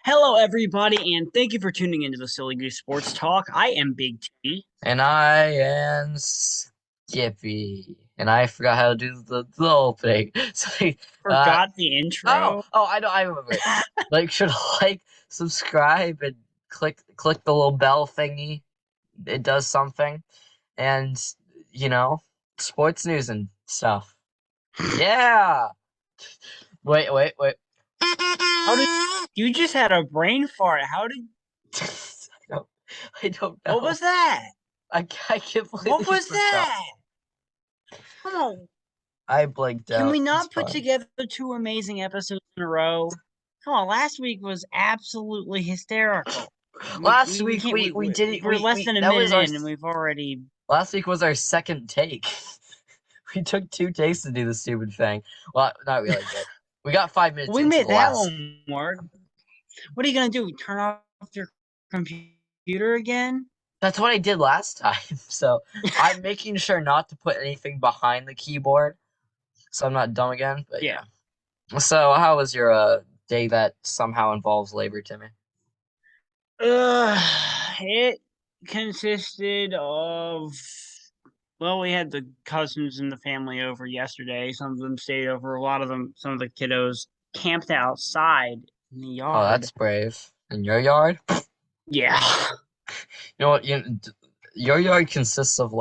Hello, everybody, and thank you for tuning into the Silly Goose Sports Talk. I am Big T. And I am Skippy. And I forgot how to do the whole thing. So, uh, Forgot the intro. I know, I remember it. Should subscribe, and click the little bell thingy. It does something. And, you know, sports news and stuff. Yeah. Wait. How did you just had a brain fart? How did I don't, I don't what was know. that? I What completely was forgot. that? Come on, I blanked can out. we It's not put fine. together two amazing episodes in a row? Come on, last week was absolutely hysterical. Last We week can't. we did it. We're less We than a that was minute our in, and we've already. last week was our second take. We took 2 takes to do the stupid thing. Well, not really, but we got 5 minutes We into made the that last. one work. What are you gonna do? Turn off your computer again? That's what I did last time. So I'm making sure not to put anything behind the keyboard, so I'm not dumb again. But Yeah. yeah. So how was your day that somehow involves labor, Timmy? It consisted of, well, we had the cousins and the family over yesterday. Some of them stayed over. A lot of them, some of the kiddos camped outside in the Oh, yard. that's brave. In your yard? Yeah. You know what? Your yard consists of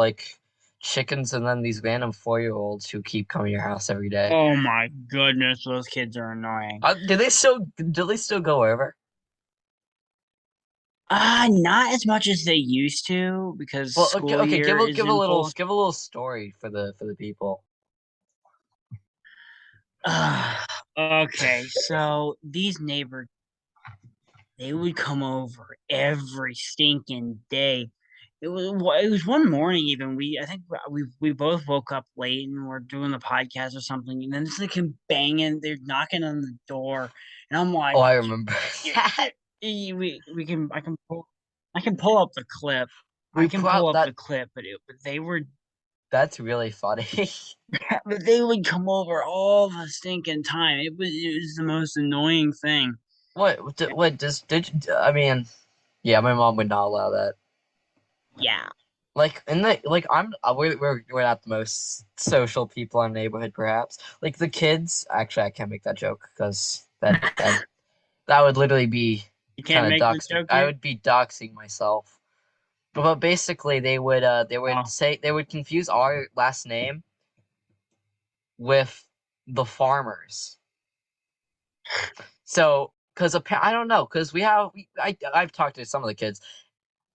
chickens and then these random 4-year-olds who keep coming to your house every day. Oh my goodness, those kids are annoying. Do they still go over? Not as much as they used to because Well, okay, school okay, year is in full. give a little story for the people. Okay, so these neighbors, they would come over every stinking day. It was one morning even. I think we both woke up late and we're doing the podcast or something, and then it's like him banging. They're knocking on the door, and I'm Oh, like, I remember that. I can pull up the clip. I We can put pull out up that. the clip, but they were That's really funny. but they would come over all the stinking time. It was the most annoying thing. What I mean? Yeah, my mom would not allow that. Yeah. We're not the most social people in the neighborhood, perhaps. Like the kids, actually, I can't make that joke because that would literally be You can't kind of make the doxing. joke I here. would be doxing myself. But basically, Oh, they would confuse our last name with the farmers. So, because I don't know, because I've talked to some of the kids,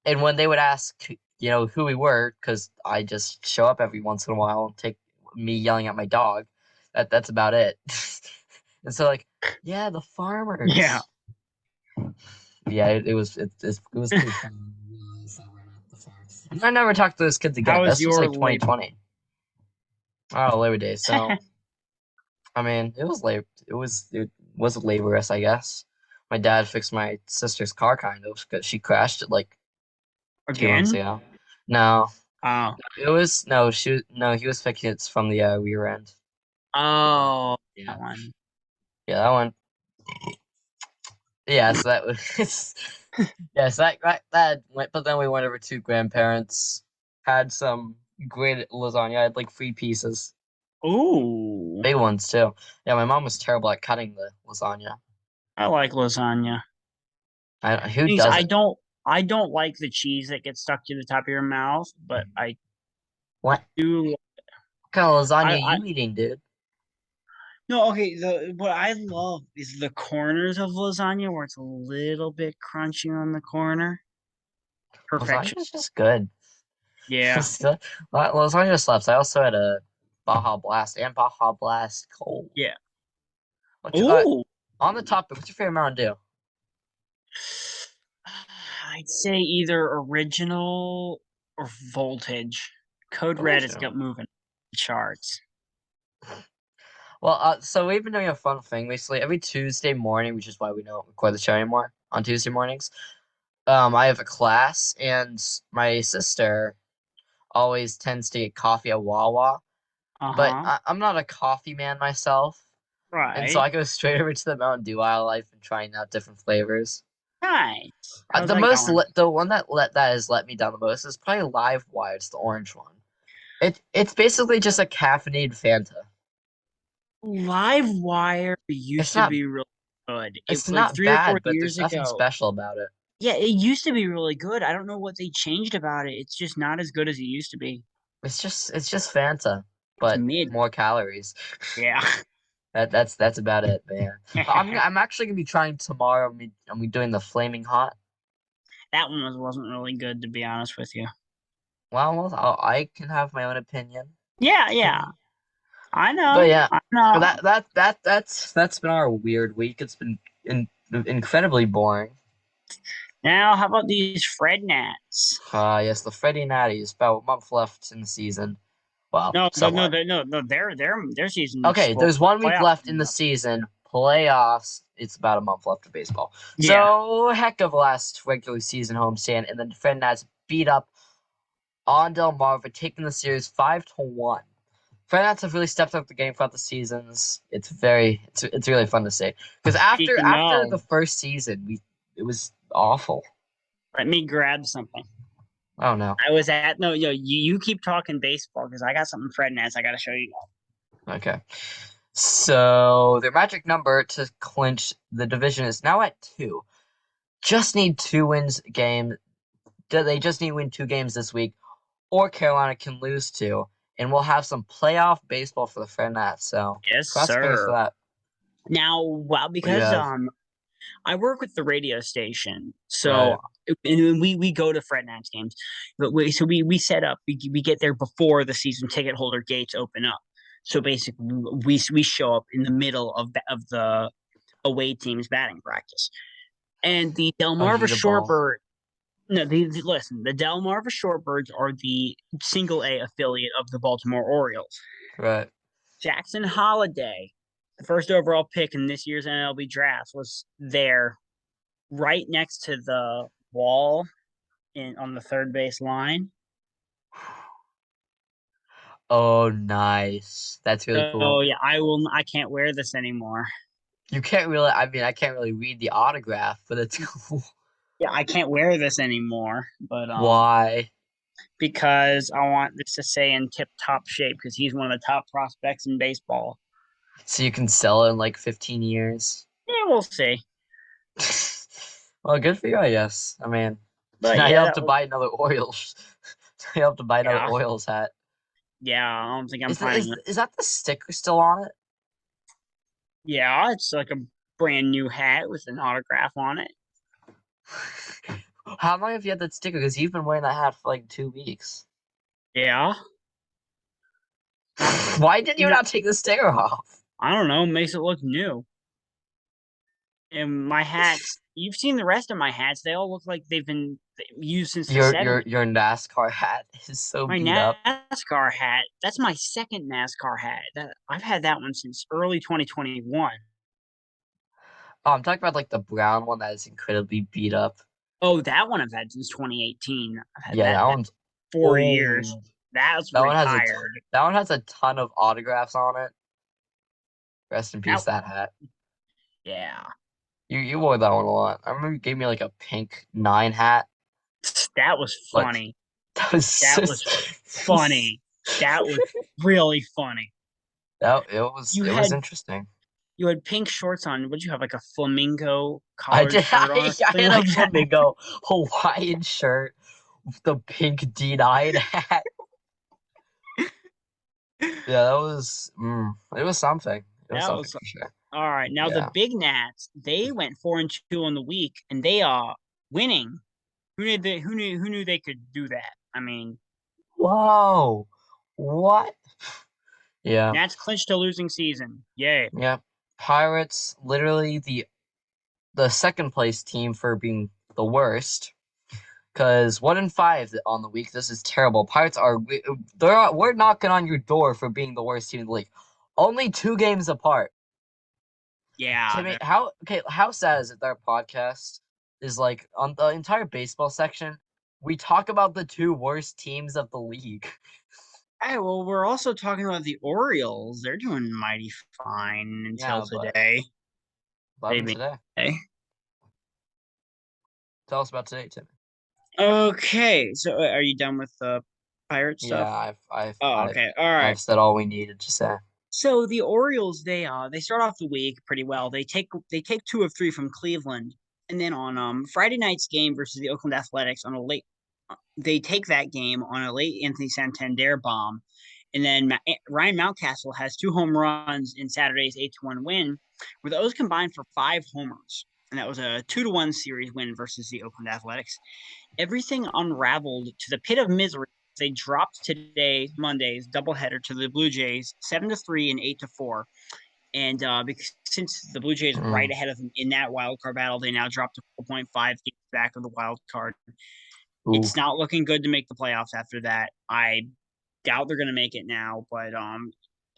and when they would ask, who we were, because I just show up every once in a while and take me yelling at my dog. That's about it. And so yeah, the yeah. farmers. Yeah, it was pretty funny. I never talked to those kids How again. was This was your like labor? 2020. Oh, Labor Day. So I mean, it was laborious, I guess. My dad fixed my sister's car kind of because she crashed it like 2 months Again? ago. No, Oh. it was no, he was fixing it from the rear end. Oh, Yeah, that one. yeah, that one. Yeah, so that was yeah, so that went. But then we went over to grandparents, had some great lasagna. I had like 3 pieces, Ooh. big ones too. Yeah, my mom was terrible at cutting the lasagna. I like lasagna. Who Things doesn't? I don't like the cheese that gets stuck to the top of your mouth, but I What do kind of lasagna I you eating, dude? no, okay, the what I love is the corners of lasagna where it's a little bit crunchy on the corner. Perfection. Lasagna's just good. Yeah. It's good. Lasagna slaps. I also had a Baja Blast and Baja Blast Cold. Yeah. What's your, Ooh. on the topic? What's your favorite Mountain Dew? I'd say either original or voltage. Code Red has got Original. moving charts. Well, so we've been doing a fun thing basically every Tuesday morning, which is why we don't record the show anymore on Tuesday mornings. I have a class, and my sister always tends to get coffee at Wawa, but Uh-huh. I'm not a coffee man myself. And so Right. I go straight over to the Mountain Dew aisle life and trying out different flavors. Nice. How's The that most going? the one that has let me down the most is probably Live Wire. It's the orange one. It's basically just a caffeinated Fanta. Live Wire It's used to not be really good. It it's like not 3 or 4 bad, but years there's nothing ago. special about it. Yeah, it used to be really good. I don't know what they changed about it. It's just not as good as it used to be. It's just Fanta, It's but mid. more calories. Yeah. That's about it, man. I'm actually gonna be trying tomorrow. I'm doing the flaming hot. That one wasn't really good, to be honest with you. I can have my own opinion. Yeah, yeah. I But know. yeah, I know. that's been our weird week. It's been incredibly boring. Now, how about these Fred Nats? Yes, the Freddie Natties. About a month left in the season. Well, No, no, no, somewhat. no. Their season's Okay, well, there's 1 week playoffs left in coming the up. season. Playoffs. It's about a month left of baseball. Yeah. So heck of last regular season homestand, and then the Freddie Nats beat up on Delmarva, taking the series 5-1. Freddie Nats have really stepped up the game throughout the seasons. It's really fun to see because after Speaking after of, the first season, we it was awful. let me grab something. Oh no. I was at no, you keep talking baseball because I got something Fred Nats I got to show you. Okay. So their magic number to clinch the division is now at 2. Just need 2 wins a game. They just need to win 2 games this week, or Carolina can lose 2, and we'll have some playoff baseball for the Fred Nats. So Yes, cross fingers for sir. that. Now, well, What do you because have? I work with the radio station, so Right. and we go to Fred Nats games, but we set up we get there before the season ticket holder gates open up. So basically, we show up in the middle of the away team's batting practice, and the Oh, you Delmarva need a ball. Shorebird. No, listen. The Delmarva Shorebirds are the single A affiliate of the Baltimore Orioles. Right. Jackson Holiday, the first overall pick in this year's MLB draft, was there right next to the wall in on the third base line. Oh, nice. That's really So cool. yeah, I will. I can't wear this anymore. You can't really. I mean, I can't really read the autograph, but it's cool. Yeah, I can't wear this anymore. But Why? because I want this to stay in tip top shape because he's one of the top prospects in baseball. So you can sell it in like 15 years. Yeah, we'll see. Well, good for you, I guess. I mean, But now you yeah, have that to was buy another Orioles. You have to buy another yeah, Orioles hat. yeah. I don't think I'm Is that finding is it. is that the sticker still on it? Yeah, it's like a brand new hat with an autograph on it. How long have you had that sticker? Because you've been wearing that hat for like 2 weeks. Yeah, Why did you you know, not take the sticker off? I don't know, makes it look new. And my hats, you've seen the rest of my hats. They all look like they've been used since the Your your 70s. your NASCAR hat is so My beat up. NASCAR hat, that's my second NASCAR hat. I've had that one since early 2021. Oh, I'm talking about like the brown one that is incredibly beat up. Oh, that one I've had since 2018. I've had Yeah, that that one's 4 years. old. That's That one has a ton, retired. that one has a ton of autographs on it. Rest in peace, That, that hat. yeah, You wore that one a lot. I remember you gave me like a pink 9 hat, that was but funny. that was That was just funny. That was really funny. that it was You it was had interesting. you had pink shorts on. Would you have like a flamingo I collared did. shirt on or I something had a like that? flamingo Hawaiian shirt with the pink D9 hat. Yeah, it was something. It was That something was for sure. all right. Now the Yeah. big Nats, they went 4-2 on the week, and they are winning. Who knew they could do that? I mean, Whoa. What? Yeah. Nats clinched a losing season. Yay. Yeah. Pirates, literally the second place team for being the worst. Because 1-5 on the week. This is terrible. Pirates we're knocking on your door for being the worst team in the league. Only 2 games apart. Yeah. Timmy, how sad is it that our podcast is like on the entire baseball section? We talk about the 2 worst teams of the league. right, well, we're also talking about the Orioles. They're doing mighty fine until Yeah, but today. what They happened being today? today. Tell us about today, Tim. Okay, so are you done with the pirate Yeah, stuff? Oh, I've okay, all right. I've said all we needed to say. So the Orioles, they start off the week pretty well. They take two of three from Cleveland, and then on Friday night's game versus the Oakland Athletics on a late, they take that game on a late Anthony Santander bomb, and then Ryan Mountcastle has two home runs in Saturday's 8-1 win, where those combined for five homers, and that was a 2-1 series win versus the Oakland Athletics. Everything unraveled to the pit of misery. They dropped today, Monday's doubleheader to the Blue Jays, 7-3 and 8-4. And because since the Blue Jays are right Mm. ahead of them in that wild card battle, they now dropped to 4.5 games back of the wild card. Ooh. It's not looking good to make the playoffs after that. I doubt they're going to make it now, but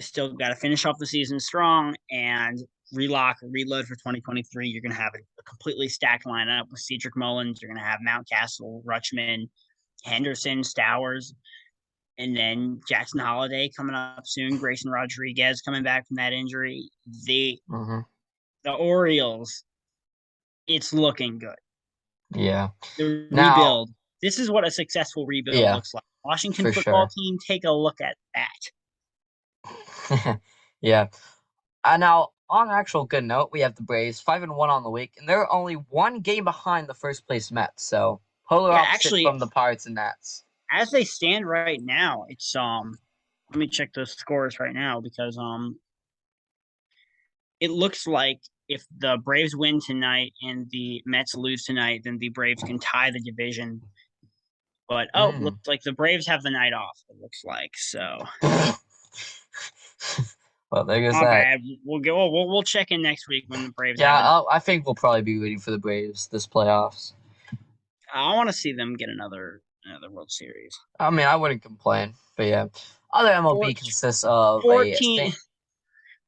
still got to finish off the season strong and reload for 2023. You're going to have a completely stacked lineup with Cedric Mullins. You're going to have Mountcastle, Rutschman, Henderson, Stowers, and then Jackson Holiday coming up soon. Grayson Rodriguez coming back from that injury. The Hmm. the Orioles, it's looking good. Yeah. The Now, rebuild. This is what a successful rebuild yeah, looks like. Washington for football sure. team, take a look at that. Yeah. Now, on an actual good note, we have the Braves 5-1 on the week, and they're only one game behind the first place Mets. So polar Yeah, opposite actually, from the Pirates and Nats. as they stand right now, it's let me check the scores right now because it looks like if the Braves win tonight and the Mets lose tonight, then the Braves can tie the division. But Mm. looks like the Braves have the night off. It looks like so. Well, there goes My that. bad. We'll check in next week when the Braves Yeah, have an. I think we'll probably be rooting for the Braves this playoffs. I want to see them get another World Series. I mean, I wouldn't complain, but yeah. Other MLB Four, consists of a 14, Saint.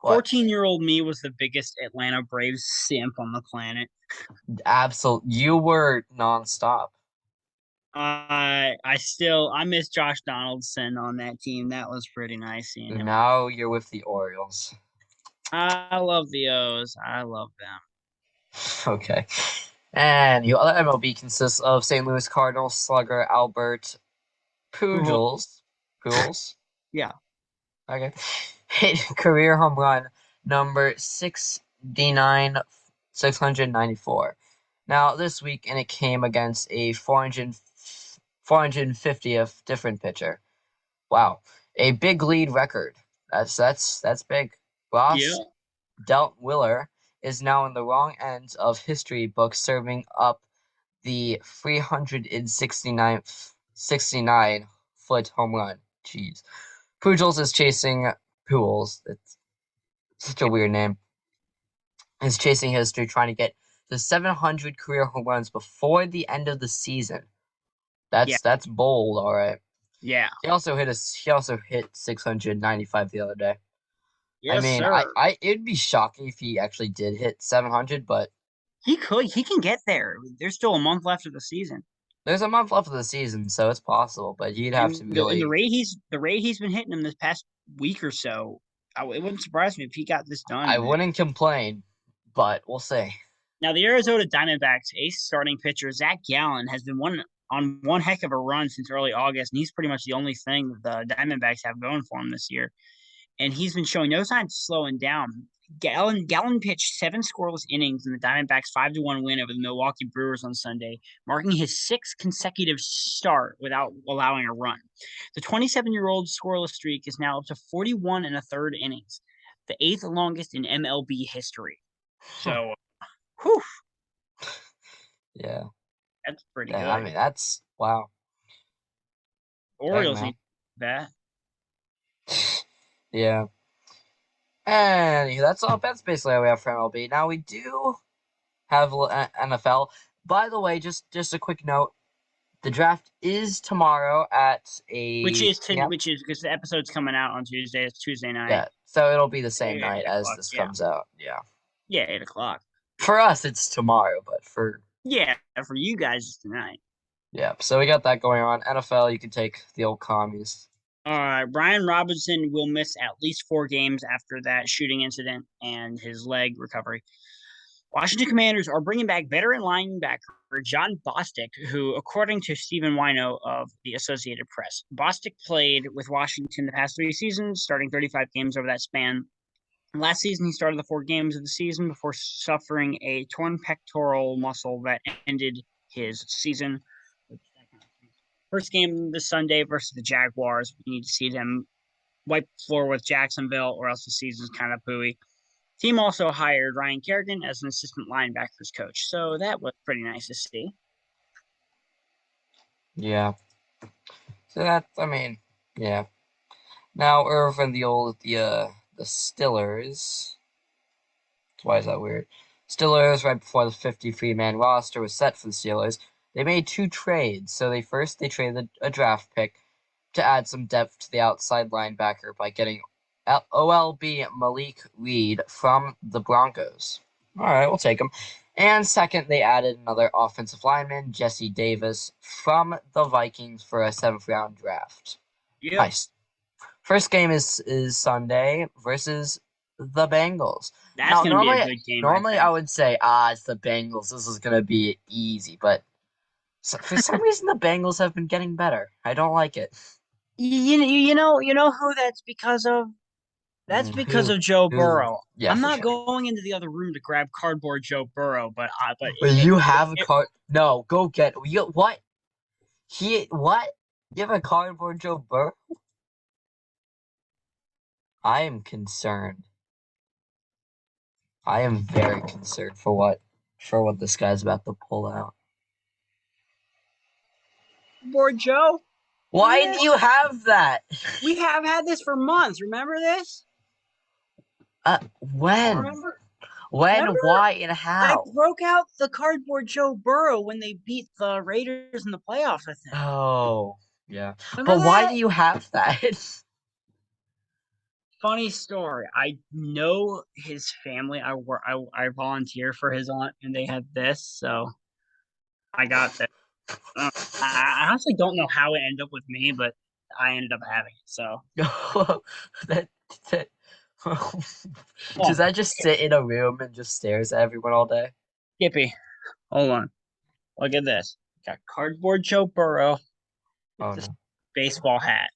What? 14-year-old me was the biggest Atlanta Braves simp on the planet. Absolute. You were nonstop. I miss Josh Donaldson on that team. That was pretty nice seeing him. Now you're with the Orioles. I love the O's. I love them. Okay. And your other MLB consists of St. Louis Cardinals slugger Albert Pujols. Pujols. Pujols. Yeah. Okay. Hit career home run number 69, 694. Now this week, and it came against a 450th different pitcher. Wow, a big lead record. That's big. Ross Yeah. Deltwiller is now in the wrong end of history book, serving up the 369-foot home run. Jeez. Pujols is chasing Pujols. It's such a weird name. Is chasing history, trying to get to 700 career home runs before the end of the season. Yeah. That's bold, all right. Yeah. He also hit 695 the other day. I Yes, mean, sir. it'd be shocking if he actually did hit 700, but He can get there. There's still a month left of the season. there's a month left of the season, so it's possible. But you'd have to And the really. rate he's been hitting him this past week or so, it wouldn't surprise me if he got this I done. wouldn't complain, but we'll see. Now the Arizona Diamondbacks ace starting pitcher Zach Gallen has been one heck of a run since early August, and he's pretty much the only thing that the Diamondbacks have going for him this year. And he's been showing no signs of slowing down. Gallen pitched seven scoreless innings in the Diamondbacks' 5-1 win over the Milwaukee Brewers on Sunday, marking his sixth consecutive start without allowing a run. The 27-year-old scoreless streak is now up to 41 and a third innings, the eighth longest in MLB history. So, whew, Yeah, that's pretty yeah. I good. mean, that's wow. Dang, Orioles man. need that. Yeah. And that's all. That's basically all we have for MLB. Now we do have NFL. By the way, just a quick note: the draft is tomorrow at 8 p.m. Which is because the episode's coming out on Tuesday. It's Tuesday night, Yeah, so it'll be the same night eight as o'clock. this Yeah, comes out. Yeah, yeah, 8 o'clock. for us it's tomorrow, but for Yeah, for you guys it's tonight. yeah. So we got that going on. NFL, you can take the old commies. Brian Robinson will miss at least 4 games after that shooting incident and his leg recovery. Washington Commanders are bringing back veteran linebacker John Bostic, who, according to Stephen Wino of the Associated Press, Bostic played with Washington the past 3 seasons, starting 35 games over that span. Last season, he started the 4 games of the season before suffering a torn pectoral muscle that ended his season. First game this Sunday versus the Jaguars. We need to see them wipe the floor with Jacksonville, or else the season's kind of pooey. Team also hired Ryan Kerrigan as an assistant linebackers coach, so that was pretty nice to see. Yeah. So I mean, yeah. Now Irvin, the Stillers. Why is that weird? Steelers, right before the 53-man roster was set for the Steelers, they made 2 trades. So they traded a draft pick to add some depth to the outside linebacker by getting OLB Malik Reed from the Broncos. All right, we'll take him. And second, they added another offensive lineman, Jesse Davis, from the Vikings for a 7th-round draft. Yep. Nice. First game is Sunday versus the Bengals. That's going to be a good game. Normally, I would say, it's the Bengals. This is going to be easy, but for some reason, the Bengals have been getting better. I don't like it. You know who that's because of? That's because of Joe Burrow. Yeah, I'm not sure. going into the other room to grab cardboard Joe Burrow, but you have a card. No, go get what? What? You have a cardboard Joe Burrow? I am concerned. I am very concerned for what this guy's about to pull out. Cardboard Joe? Why do you have that? We have had this for months. Remember this? When? Remember? Why, and how? I broke out the cardboard Joe Burrow when they beat the Raiders in the playoffs, I think. Oh, yeah. Remember but why do you have that? Funny story. I know his family. I volunteer for his aunt, and they had this, so I got that. I honestly don't know how it ended up with me, but I ended up having it. So that, does that just sit in a room and just stares at everyone all day? Skippy, hold on. Look at this. Got cardboard Joe Burrow. Oh It's a no. baseball hat.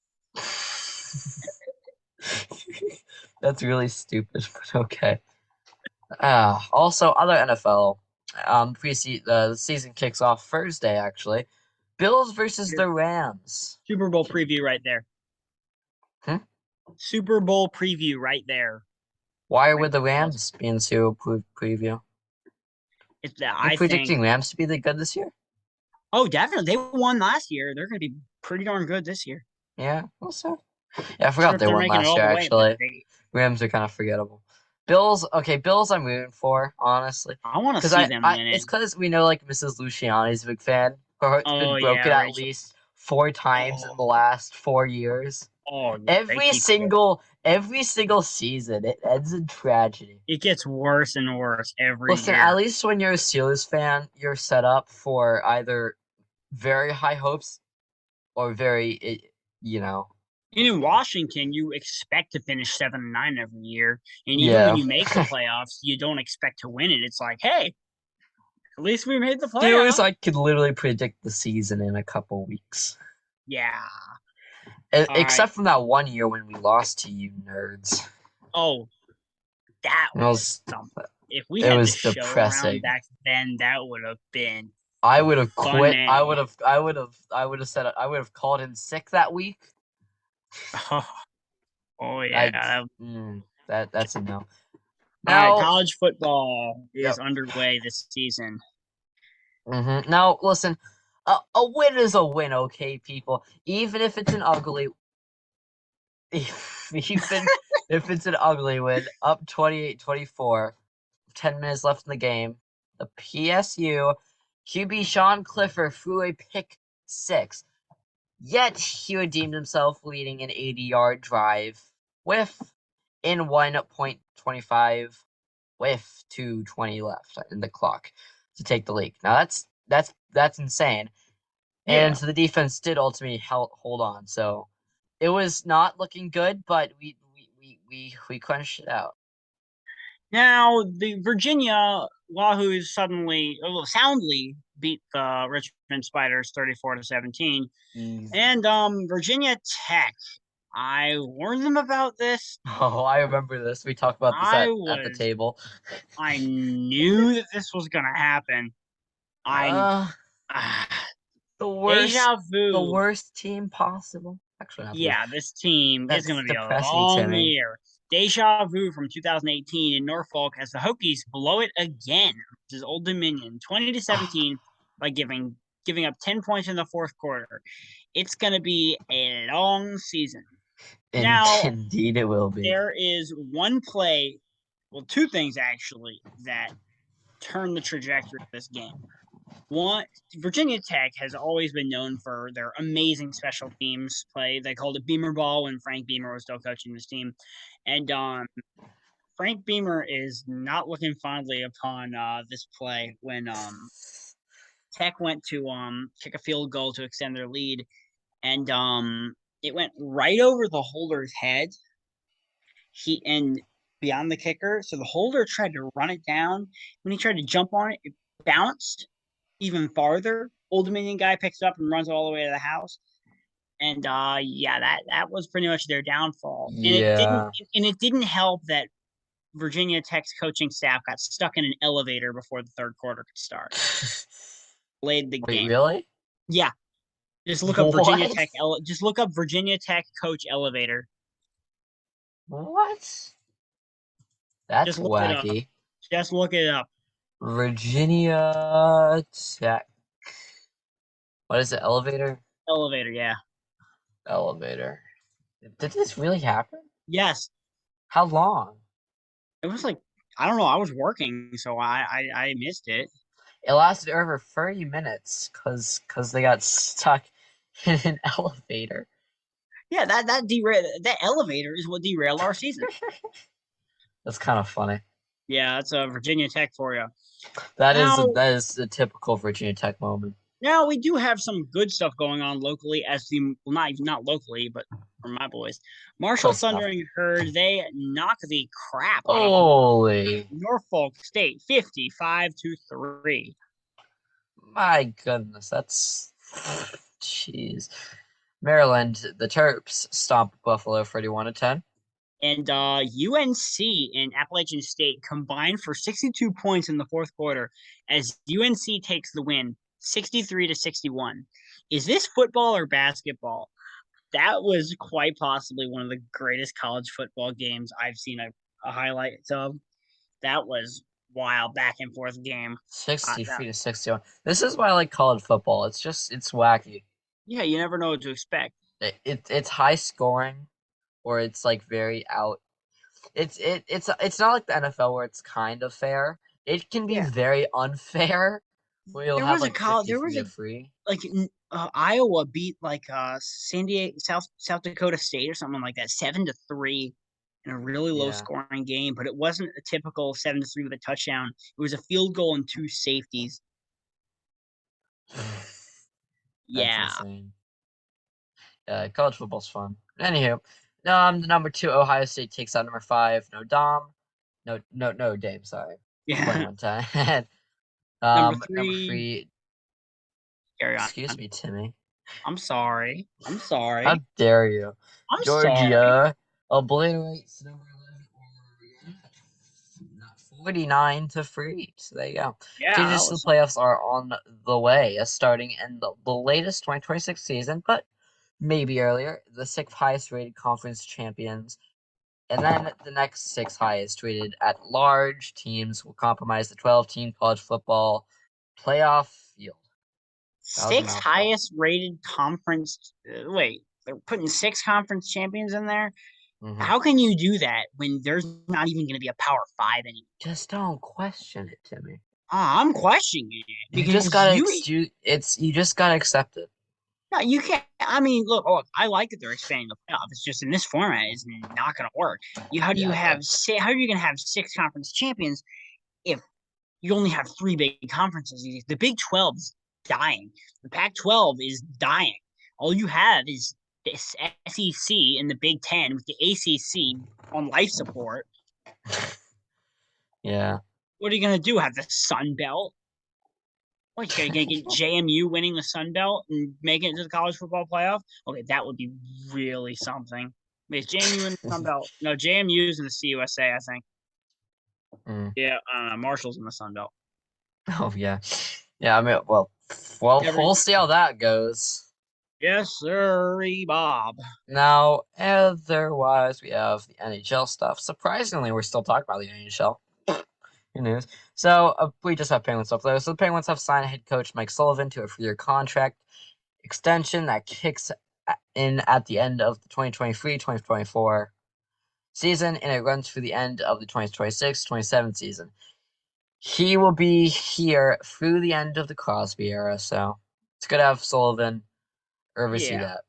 That's really stupid, but okay. Also, other NFL. The season kicks off Thursday. Actually, Bills versus the Rams. Super Bowl preview right there. Super Bowl preview right there. Why would the Rams be in Super Bowl preview? I predicting Rams to be the good this year. Oh, definitely. They won last year. They're going to be pretty darn good this year. Yeah, also. Yeah, I forgot they won last year, actually. Rams are kind of forgettable. Bills, I'm rooting for, honestly. I want to see them win it. It's because we know, like, Mrs. Luciani's a big fan. Her heart's been broken at least 4 times in the last 4 years. Oh, every single season, it ends in tragedy. It gets worse and worse every year. Listen, at least when you're a Steelers fan, you're set up for either very high hopes or very, in Washington, you expect to finish 7-9 every year, and even when you make the playoffs, you don't expect to win it. It's like, hey, at least we made the playoffs. Steelers, I could literally predict the season in a couple weeks. Yeah. Except from that one year when we lost to you nerds. Oh, that was something. If we had the show around back then, that would have been. I would have quit. I would have called in sick that week. Oh yeah. That's a no. Now, college football is underway this season. Mm-hmm. Now, listen, a win is a win, okay, people? Even if it's an ugly, even if it's an ugly win, up 28-24, 10 minutes left in the game, the PSU QB Sean Clifford threw a pick 6. Yet he redeemed himself, leading an 80-yard drive in 1.25 with 2:20 left in the clock to take the lead. Now that's insane. And so the defense did ultimately hold on. So It was not looking good, but we crunched it out. Now, the Virginia Wahoos soundly beat the Richmond Spiders 34-17. Easy. And Virginia Tech, I warned them about this. Oh, I remember this. We talked about this I at the was, table. I knew that this was going to happen. I, Uh, ah, the worst, deja the vu. worst team possible. Actually, not the worst. Yeah, this team is going That's to be a depressing to long me. year. Deja vu from 2018 in Norfolk as the Hokies blow it again versus Old Dominion 20-17 by giving up 10 points in the fourth quarter. It's going to be a long season. Now, Indeed, it will be. there is one play, well, two things actually, that turn the trajectory of this game. One, Virginia Tech has always been known for their amazing special teams play. They called it Beamer Ball when Frank Beamer was still coaching this team, and Frank Beamer is not looking fondly upon this play when Tech went to kick a field goal to extend their lead, and it went right over the holder's head. And beyond the kicker, so the holder tried to run it down. When he tried to jump on it, it bounced even farther. Old Dominion guy picks it up and runs all the way to the house. And yeah, that was pretty much their downfall. Yeah. And it didn't help that Virginia Tech's coaching staff got stuck in an elevator before the third quarter could start. Played the Wait, game. really? Yeah. Just look up Virginia What? Tech just look up Virginia Tech coach elevator. What? That's Just look it up. wacky. Just look it up. Virginia Tech. What is it? Elevator? Elevator, yeah. Elevator. Did this really happen? Yes. How long? It was like I don't know, I was working, so I missed it. It lasted over 30 minutes because they got stuck in an elevator. Yeah, that elevator is what derailed our season. That's kind of funny. Yeah, that's a Virginia Tech for you. That is Now, that is a typical Virginia Tech moment. now we do have some good stuff going on locally, as the well, not locally, but for my boys, Marshall Close enough. Thundering Herd. They knock the crap out of Holy, Norfolk State, 55-3. my goodness, that's jeez. Maryland, the Terps stomp Buffalo 31-10. And UNC and Appalachian State combined for 62 points in the fourth quarter as UNC takes the win 63-61. Is this football or basketball? That was quite possibly one of the greatest college football games I've seen a highlight of. That was wild back and forth game. 63 to 61. This is why I like college football. It's wacky. Yeah, you never know what to expect. It's high scoring or it's like very out. It's not like the NFL where it's kind of fair. It can be Yeah, very unfair where you'll there have was a like college. 50 There free was a to free. like Iowa beat like San Diego South Dakota State or something like that 7-3 in a really low Yeah. scoring game, but it wasn't a typical 7-3 with a touchdown. It was a field goal and two safeties. That's Yeah, insane. Yeah, college football's fun. Anywho, the number two Ohio State takes out number five Notre Dame. No Dame. Sorry, playing yeah. one time. Number Number three, three. carry on. Excuse me, Timmy. I'm sorry. I'm How sorry. dare you? I'm sorry. Georgia obliterates number 11 Oregon. 49-3. So there you go. Yeah, that Changes to the was playoffs are on the way, starting in the latest 2026 season, but maybe earlier. The sixth highest rated conference champions, and then the next six highest rated at large teams will compromise the 12-team college football playoff field. That was a sixth mouthful. highest rated conference. Wait, they're putting six conference champions in there. Mm-hmm. How can you do that when there's not even going to be a Power Five anymore? Just don't question it, Timmy. I'm questioning it You just because gotta you just gotta accept it. no, you can't. I mean, look, I like that they're expanding the playoff. It's just in this format, it's not going to work. How do you Yeah, have how are you going to have six conference champions if you only have three big conferences? The Big 12 is dying. The Pac 12 is dying. All you have is the SEC and the Big Ten with the ACC on life support. Yeah. What are you gonna do? Have the Sun Belt? What, you gonna get JMU winning the Sun Belt and making it to the college football playoff? Okay, that would be really something. Wait, is JMU in the Sun Belt? No, JMU's in the CUSA, I think. Mm. Yeah, Marshall's in the Sun Belt. Oh yeah. Yeah, I mean, well, Every we'll see how that goes. Yes, sir, Bob. Now, otherwise, we have the NHL stuff. Surprisingly, we're still talking about the NHL. Good news. So, we just have Penguins stuff there. So, the Penguins have signed head coach Mike Sullivan to a 3-year contract extension that kicks in at the end of the 2023-2024 season, and it runs through the end of the 2026-27 season. He will be here through the end of the Crosby era, so it's good to have Sullivan oversee Yeah. that.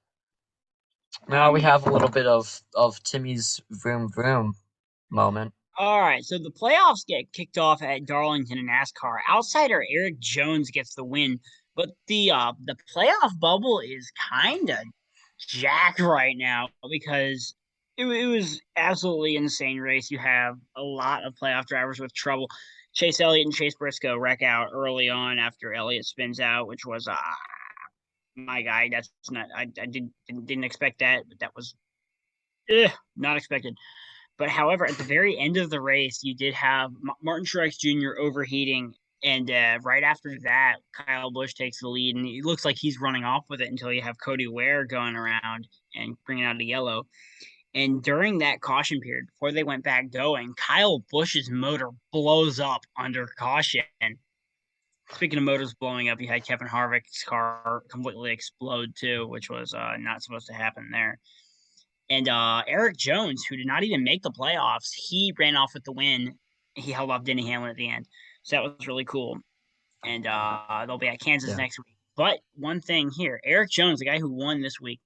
Now we Um, have a little bit of Timmy's vroom vroom moment. all right, so the playoffs get kicked off at Darlington in NASCAR. Outsider Eric Jones gets the win, but the playoff bubble is kind of jacked right now because it was absolutely insane race. You have a lot of playoff drivers with trouble. Chase Elliott and Chase Briscoe wreck out early on after Elliott spins out, which was my guy. That's not I didn't expect that, but that was not expected. But however, at the very end of the race, you did have Martin Truex Jr. overheating, and right after that, Kyle Busch takes the lead, and it looks like he's running off with it until you have Cody Ware going around and bringing out a yellow. And during that caution period, before they went back going, Kyle Busch's motor blows up under caution. Speaking of motors blowing up, you had Kevin Harvick's car completely explode too, which was not supposed to happen there. And Eric Jones, who did not even make the playoffs, he ran off with the win. He held off Denny Hamlin at the end. So that was really cool. And they'll be at Kansas Yeah. next week. But one thing here, Eric Jones, the guy who won this week,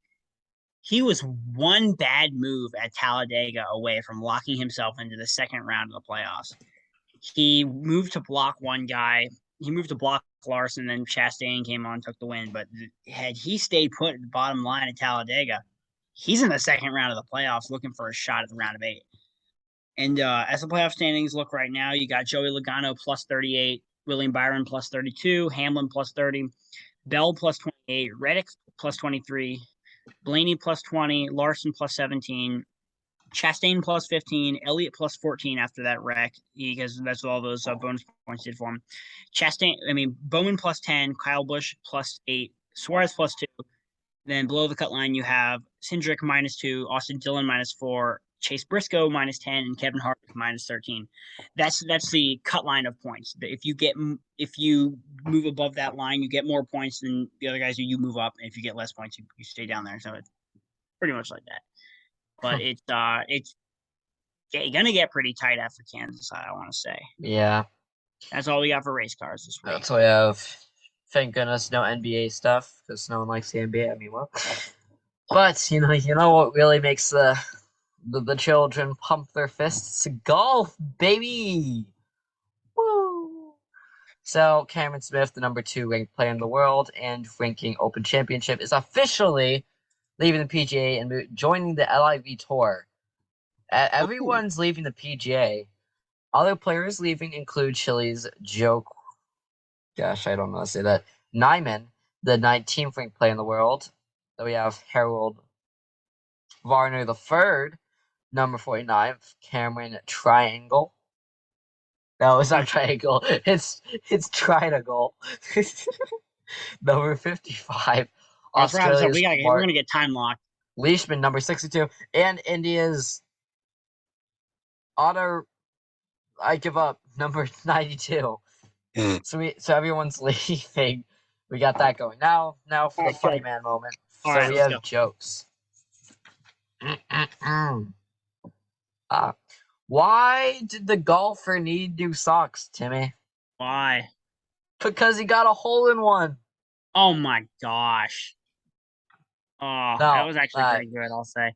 he was one bad move at Talladega away from locking himself into the second round of the playoffs. He moved to block one guy. He moved to block Larson, then Chastain came on, took the win. But had he stayed put at the bottom line at Talladega, he's in the second round of the playoffs looking for a shot at the round of 8. And as the playoff standings look right now, you got Joey Logano plus 38, William Byron plus 32, Hamlin plus 30, Bell plus 28, Reddick plus 23, Blaney plus 20, Larson plus 17, Chastain plus 15, Elliott plus 14 after that wreck, because that's what all those bonus points did for him. Bowman plus 10, Kyle Busch plus 8, Suarez plus 2. Then below the cut line, you have Cindric -2, Austin Dillon -4, Chase Briscoe -10, and Kevin Harvick -13. That's the cut line of points. If you move above that line, you get more points than the other guys. You move up, and if you get less points, you stay down there. So it's pretty much like that. But it's gonna get pretty tight after Kansas. I want to say Yeah. that's all we got for race cars this week. That's what we have. Thank goodness no NBA stuff because no one likes the NBA. I mean, well, but you know what really makes the children pump their fists? Golf, baby. Woo! So Cameron Smith, the number 2 ranked player in the world and ranking Open Championship, is officially leaving the PGA and joining the LIV Tour. Ooh. Everyone's leaving the PGA. Other players leaving include Chile's Joe. Gosh, I don't know how to say that. Nyman, the 19th ranked player in the world. Then we have Harold Varner the third, number 49, Cameron Triangle. No, it's not Triangle. It's Triangle. Number 55, Let's wrap this up. Australia's We're Mark gonna get time locked. Leishman, number 62, and India's Otter. I give up, number 92. So everyone's leaving. We got that going. Now for All the right, funny good. man moment. All So right, we let's go. have jokes. Why did the golfer need new socks, Timmy? Why? Because he got a hole in one. Oh my gosh. Oh, that No, was actually pretty good, I'll say.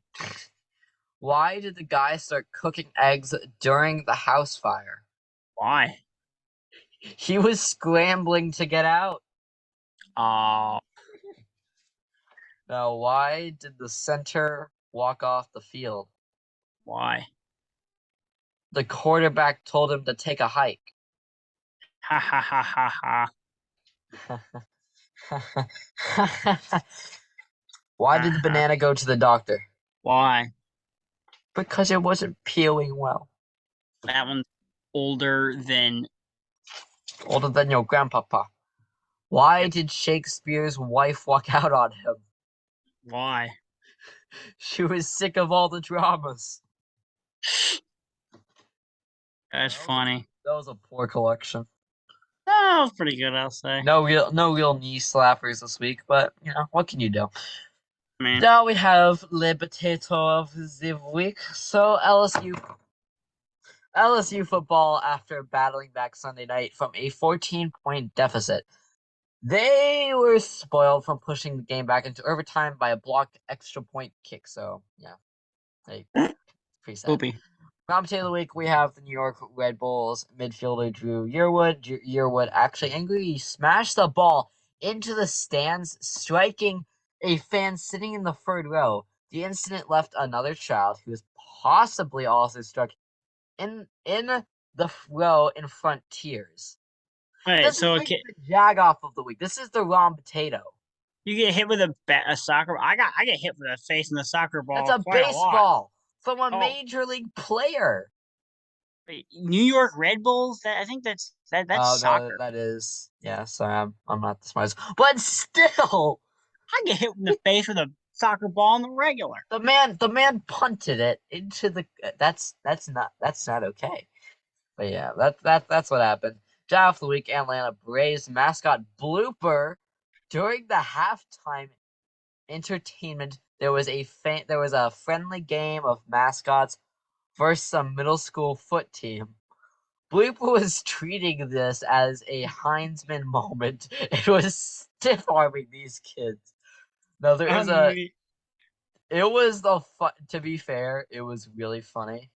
why did the guy start cooking eggs during the house fire? Why? He was scrambling to get out. Oh, Now, why did the center walk off the field? Why? The quarterback told him to take a hike. Ha ha ha ha ha. Why Ha did the ha. banana go to the doctor? Why? Because it wasn't peeling well. That one's older than Older than your grandpapa. Why did Shakespeare's wife walk out on him? why? She was sick of all the dramas. That's funny. That was a poor collection. That was pretty good, I'll say. No real knee slappers this week, but what can you do? I mean, Now we have Le Potato of the Week. So LSU football, after battling back Sunday night from a 14-point deficit, they were spoiled from pushing the game back into overtime by a blocked extra point kick. So yeah, hey, pretty sad. poopy. Commentator of the week, we have the New York Red Bulls midfielder Drew Yearwood. Yearwood actually angrily smashed the ball into the stands, striking a fan sitting in the third row. The incident left another child who was possibly also struck in the row in front tears. Wait, This is so like the jag off of the week. This is the raw potato. you get hit with a soccer. I get hit with a face in the soccer That's ball a quite a lot. baseball from a Oh, major league player. wait, New York Red Bulls. I think that's Oh no, soccer. that is sorry, I'm not the smartest, but still, I get hit in the face with a soccer ball in the regular. the man punted it into the. That's not okay. But yeah, that's what happened. Job of the week: Atlanta Braves mascot Blooper. During the halftime entertainment, there was a friendly game of mascots versus a middle school foot team. Blooper was treating this as a Heinzman moment. It was stiff arming these kids. No, there is a. Um, It was the fun. To be fair, it was really funny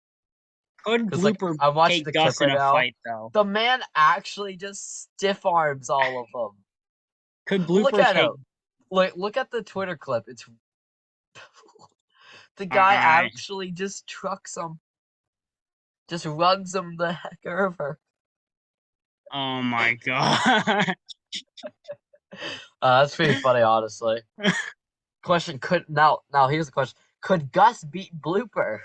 could because Blooper I'm watching take the clip Gus in right a now. fight though? The man actually just stiff arms all of them. Could Look Blooper at him. take? Look at the Twitter clip. It's the All guy right. actually just trucks him, just runs him the heck over. Oh my god. That's pretty funny, honestly. Question: Could now here's the question: Could Gus beat Blooper?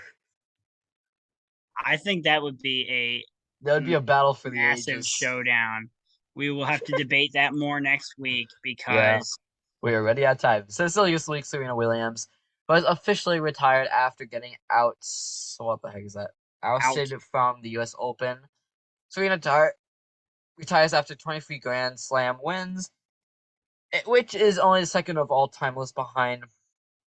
I think that would be That would be a a battle for the massive ages. showdown. We will have to debate that more next week Yeah, because we are already out of time. This week, Serena Williams was officially retired after getting out. So what the heck is that? out. Ousted from the U.S. Open. Serena retires after 23 Grand Slam wins, which is only the second of all time list behind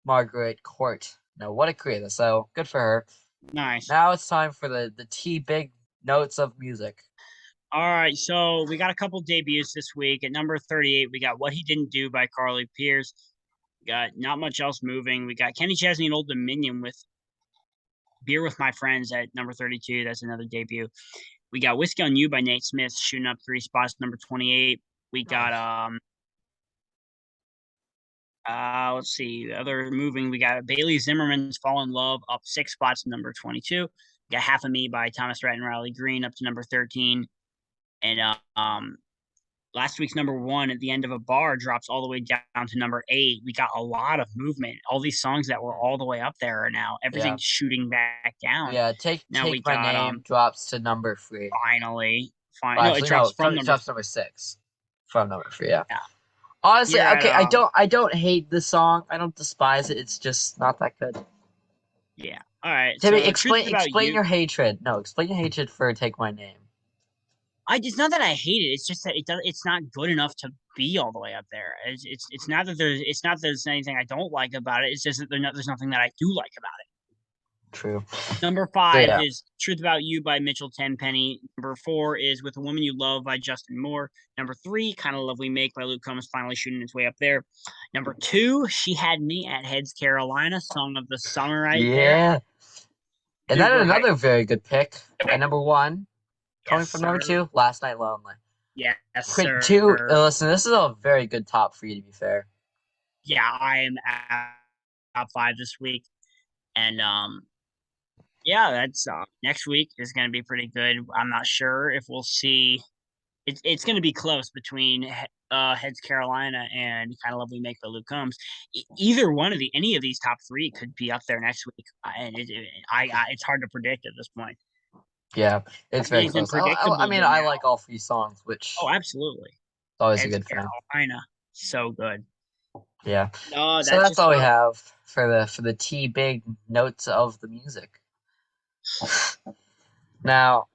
Margaret Court. Now, what a career! So good for her. Nice. Now it's time for the T big notes of music. All right, so we got a couple debuts this week. At number 38, we got What He Didn't Do by Carly Pierce. We got Not Much Else Moving. We got Kenny Chesney and Old Dominion with Beer with My Friends at number 32. That's another debut. We got Whiskey on You by Nate Smith shooting up 3 spots, number 28. We got Nice. let's see, other moving. We got Bailey Zimmerman's Fall in Love up 6 spots, number 22. We got Half of Me by Thomas Rhett and Riley Green up to number 13. And last week's number one at the end of a bar drops all the way down to number 8. We got a lot of movement. All these songs that were all the way up there are now Yeah. everything's shooting back down. Yeah, Now we take my got name drops to number 3. finally Well, no, it actually, no, drops from it number drops number 6 from number 3. Yeah. yeah. Honestly, You're at okay, I don't hate the song. I don't despise it. It's just not that good. yeah. All right. Timmy, So truth about explain you. your hatred. No, explain your hatred for Take My Name. It's not that I hate it. It's just that it's not good enough to be all the way up there. It's not that there's anything I don't like about it. It's just that there's nothing that I do like about it. True. Number So 5 yeah. is Truth About You by Mitchell Tenpenny. Number 4 is With a Woman You Love by Justin Moore. Number 3, Kind of Love We Make by Luke Combs, finally shooting its way up there. Number 2, She Had Me at Heads Carolina, Song of the Summer right there. Yeah. And then Super another hype. very good pick. At number 1, coming Yes, from number sir. 2, Last Night Lonely. Yes, Quick sir. 2, listen, this is a very good top for you, to be fair. yeah, I am at top five this week, and yeah, that's next week is going to be pretty good. I'm not sure if we'll see. It's going to be close between Heads Carolina and Kind of Lovely Make Luke Combs. Either one of any of these top three could be up there next week, and it's hard to predict at this point. Yeah, it's very Everything's close. I unpredictable mean, I now. like all three songs, which Oh, absolutely. is always a Heads good thing. Carolina, so good. Yeah. No, So that that's just all we have for the T big notes of the music. Now,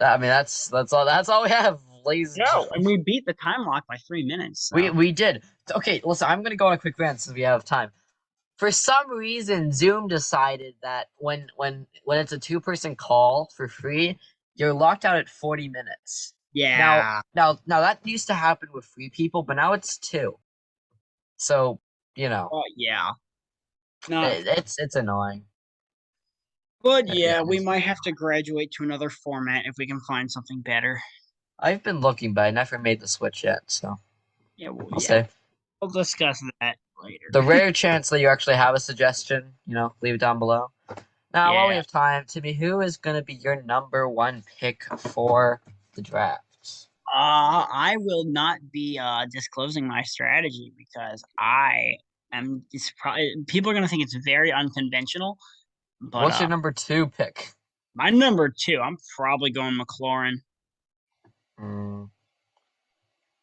I mean, that's all we have, ladies and no, and gentlemen. we beat the time lock by 3 minutes. We So we did. Okay, listen, I'm gonna go on a quick rant since we have time. For some reason, Zoom decided that when it's a two-person call for free, you're locked out at 40 minutes. Now, yeah, now that used to happen with free people, but now it's two. So, you know, yeah, not. it's annoying. But It yeah, we is. might have to graduate to another format if we can find something better. I've been looking, but I never made the switch yet, so Yeah, well, I'll yeah, say. we'll discuss that later. The rare chance that you actually have a suggestion, leave it down below. Now, while we Yeah. have time, Timmy, who is going to be your number one pick for the draft? I will not be disclosing my strategy because I am. It's probably people are gonna think it's very unconventional, but What's your number two pick? my number two, I'm probably going McLaurin. Hmm,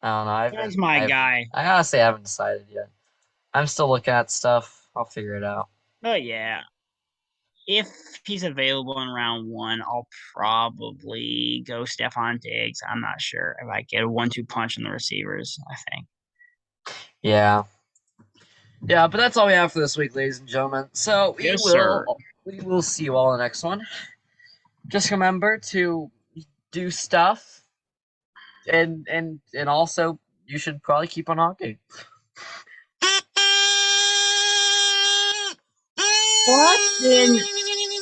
I don't know. I've That's been, my I've, guy. I honestly haven't decided yet. I'm still looking at stuff. I'll figure it out. Oh yeah, if he's available in round one, I'll probably go Stephon Diggs. I'm not sure if I get a 1-2 punch in the receivers. I think. Yeah, yeah, but that's all we have for this week, ladies and gentlemen. So Yes, sir. we will see you all in the next one. Just remember to do stuff, and also you should probably keep on honking. What in